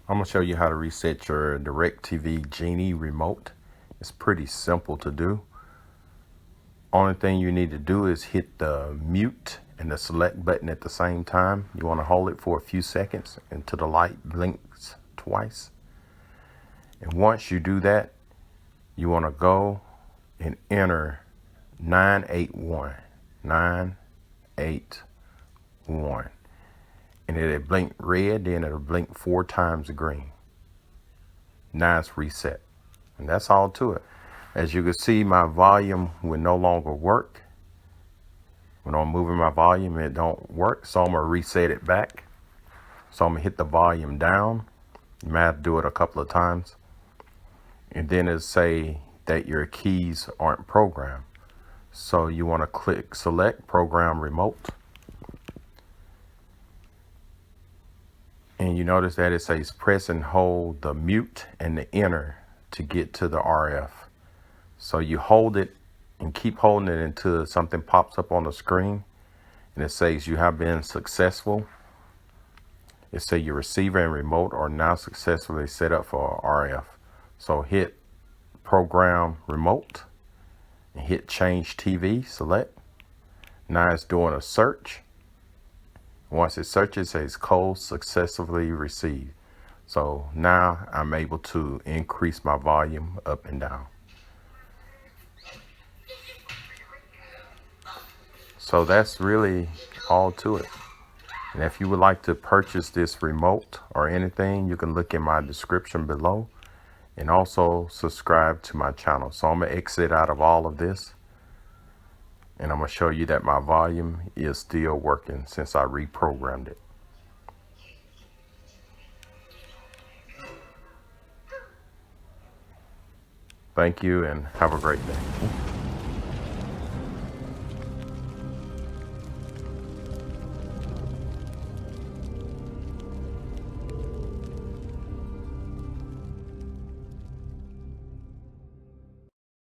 I'm going to show you how to reset your DirecTV Genie remote. It's pretty simple to do. Only thing you need to do is hit the mute and the select button at the same time. You want to hold it for a few seconds until the light blinks twice. And once you do that, you want to go and enter 981. 981. And it'll blink red, then it'll blink 4 times green. Now it's reset. And that's all to it. As you can see, my volume will no longer work. When I'm moving my volume, it don't work. So I'm going to reset it back. So I'm going to hit the volume down. You might have to do it a couple of times. And then it'll say that your keys aren't programmed. So you want to click select program remote. And you notice that it says press and hold the mute and the enter to get to the RF. So you hold it and keep holding it until something pops up on the screen and it says you have been successful. It says your receiver and remote are now successfully set up for RF. So hit program remote and hit change TV, select. Now it's doing a search. Once it searches, it says code successfully received. So now I'm able to increase my volume up and down. So that's really all to it. And if you would like to purchase this remote or anything, you can look in my description below and also subscribe to my channel. So I'm going to exit out of all of this. And I'm going to show you that my volume is still working since I reprogrammed it. Thank you and have a great day.